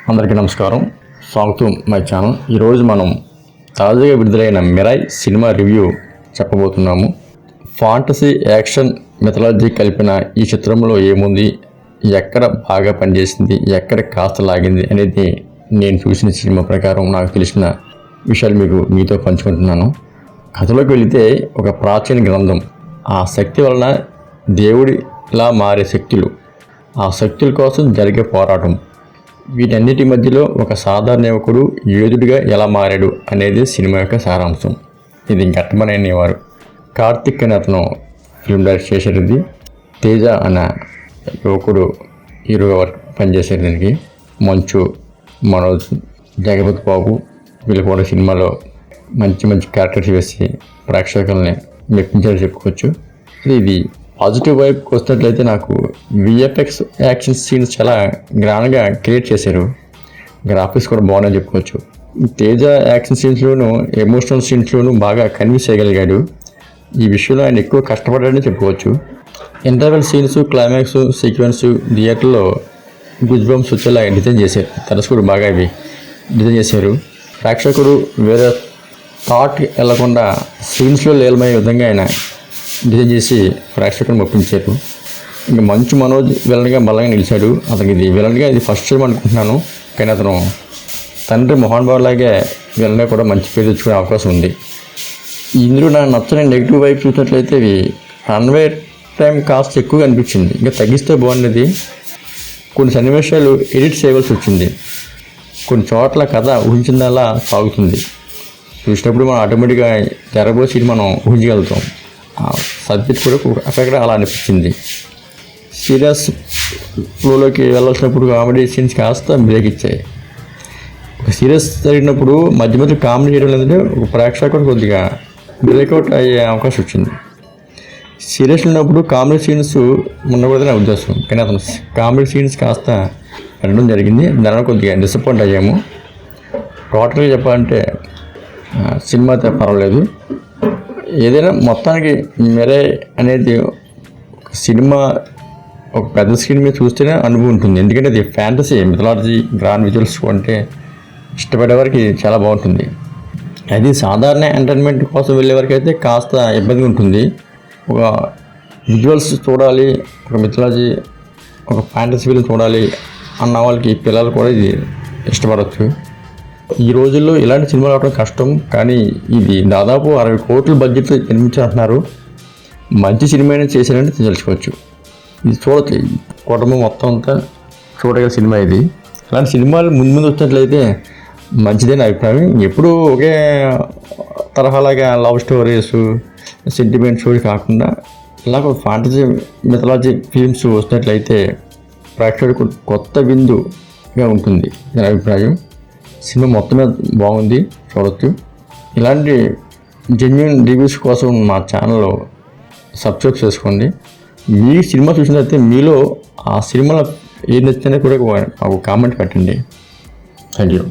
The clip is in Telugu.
అందరికీ నమస్కారం. స్వాగతం మై ఛానల్. ఈరోజు మనం తాజాగా విడుదలైన మిరాయ్ సినిమా రివ్యూ చెప్పబోతున్నాము. ఫాంటసీ, యాక్షన్, మిథాలజీ కలిపిన ఈ చిత్రంలో ఏముంది, ఎక్కడ బాగా పనిచేసింది, ఎక్కడ కాస్త లాగింది అనేది నేను చూసిన సినిమా ప్రకారం నాకు తెలిసిన విషయాలు మీతో పంచుకుంటున్నాను. కథలోకి వెళితే ఒక ప్రాచీన గ్రంథం, ఆ శక్తి వలన దేవుడిలా మారే శక్తులు, ఆ శక్తుల కోసం జరిగే పోరాటం, వీటన్నిటి మధ్యలో ఒక సాధారణ యువకుడు యోధుడిగా ఎలా మారాడు అనేది సినిమా యొక్క సారాంశం. ఇది ఘట్టమనేని అనేవారు. కార్తిక్ అనే అతను ఫిల్మ్ డైరెక్ట్ చేశారు. ఇది తేజ అనే యువకుడు హీరోగా పనిచేశారు. దీనికి మంచు, మనోజ్, జగపతి బాబు వీళ్ళు కూడా సినిమాలో మంచి మంచి క్యారెక్టర్స్ వేసి ప్రేక్షకుల్ని మెప్పించారని చెప్పుకోవచ్చు. ఇది పాజిటివ్ వైపుకి వస్తున్నట్లయితే నాకు విఎఫ్ఎక్స్ యాక్షన్ సీన్స్ చాలా గ్రాండ్గా క్రియేట్ చేశారు. గ్రాఫిక్స్ కూడా బాగున్నాయని చెప్పుకోవచ్చు. తేజ యాక్షన్ సీన్స్లోనూ ఎమోషనల్ సీన్స్లోనూ బాగా కన్విన్స్ చేయగలిగాడు. ఈ విషయంలో ఆయన ఎక్కువ కష్టపడ్డాడని చెప్పుకోవచ్చు. ఇంటర్వెల్ సీన్స్, క్లైమాక్స్ సీక్వెన్స్ థియేటర్లో గుజ్ బంప్స్ వచ్చేలా డిజైన్ చేశారు. దర్శకుడు బాగా ఇవి డిజైన్ చేశారు. ప్రేక్షకుడు వేరే థాట్ వెళ్లకుండా సీన్స్లో లీలమయ్యే విధంగా ఆయన డిజైన్ చేసి ప్రేక్షకులను ఒప్పించారు. ఇంకా మంచు మనోజ్ విలన్గా బలంగా నిలిచాడు. అతనికి ఇది విలన్గా ఇది ఫస్ట్ టైం అనుకుంటున్నాను, కానీ అతను తండ్రి మోహన్ బాబు లాగే విలన్గా కూడా మంచి పేరు తెచ్చుకునే అవకాశం ఉంది. ఇందులో నాకు నచ్చని నెగిటివ్ వైపు చూసినట్లయితే ఇవి రన్వే టైం కాస్త ఎక్కువగా అనిపించింది. ఇంకా తగ్గిస్తే బాగుండేది. కొన్ని సన్నివేశాలు ఎడిట్ చేయవలసి వచ్చింది. కొన్ని చోట్ల కథ ఊహించిందలా సాగుతుంది. చూసినప్పుడు మనం ఆటోమేటిక్గా జరగబోయే సీన్ మనం ఊహించగలుగుతాం. సబ్జెక్ట్ కూడా అక్కడ అలా అనిపించింది. సీరియస్ ఫ్లోలోకి వెళ్ళాల్సినప్పుడు కామెడీ సీన్స్ కాస్త బ్రేక్ ఇచ్చాయి. ఒక సీరియస్ జరిగినప్పుడు మధ్య మధ్య కామెడీ చేయడం లేదంటే ఒక ప్రేక్షకుడు కొద్దిగా బ్రేక్అవుట్ అయ్యే అవకాశం వచ్చింది. సీరియస్ ఉన్నప్పుడు కామెడీ సీన్స్ ఉండకూడదని ఉద్దేశం, కానీ అతను కామెడీ సీన్స్ కాస్త పెట్టడం జరిగింది. దానివల్ల కొద్దిగా డిసప్పాయింట్ అయ్యాము. టోటల్గా చెప్పాలంటే సినిమా అయితే పర్వాలేదు. ఏదైనా మొత్తానికి మిరాయ్ అనేది ఒక సినిమా ఒక పెద్ద స్క్రీన్ మీద చూస్తేనే అనుభవం ఉంటుంది. ఎందుకంటే అది ఫ్యాంటసీ, మిథాలజీ, గ్రాండ్ విజువల్స్ అంటే ఇష్టపడేవారికి చాలా బాగుంటుంది. అది సాధారణ ఎంటర్టైన్మెంట్ కోసం వెళ్ళేవారికి అయితే కాస్త ఇబ్బందిగా ఉంటుంది. ఒక విజువల్స్ చూడాలి, ఒక మిథాలజీ, ఒక ఫ్యాంటసీ ఫిల్మ్ చూడాలి అన్న వాళ్ళకి పిల్లలు కూడా ఇది ఇష్టపడవచ్చు. ఈ రోజుల్లో ఇలాంటి సినిమాలు రావడం కష్టం, కానీ ఇది దాదాపు 60 కోట్ల బడ్జెట్తో నిర్మించారంటున్నారు. మంచి సినిమా అయినా చేశారంటే తెలుసుకోవచ్చు. ఇది చూడచ్చు, కుటుంబం మొత్తం అంతా చూడగల సినిమా ఇది. ఇలాంటి సినిమాలు ముందు వచ్చినట్లయితే మంచిదని అభిప్రాయం. ఎప్పుడూ ఒకే తరహాలాగా లవ్ స్టోరీస్, సెంటిమెంట్ స్టోరీ కాకుండా ఇలాగ ఫ్యాంటసీ, మిథాలజీ ఫిల్మ్స్ వచ్చినట్లయితే ప్రేక్షకుడికి కొత్త విందుగా ఉంటుంది నా అభిప్రాయం. సినిమా మొత్తమే బాగుంది, చూడొచ్చు. ఇలాంటి జెన్యూన్ రివ్యూస్ కోసం మా ఛానల్లో సబ్స్క్రైబ్ చేసుకోండి. మీ సినిమా చూసినట్లయితే మీలో ఆ సినిమాలో ఏది నచ్చిందో కూడా మాకు కామెంట్ పెట్టండి. Thank you.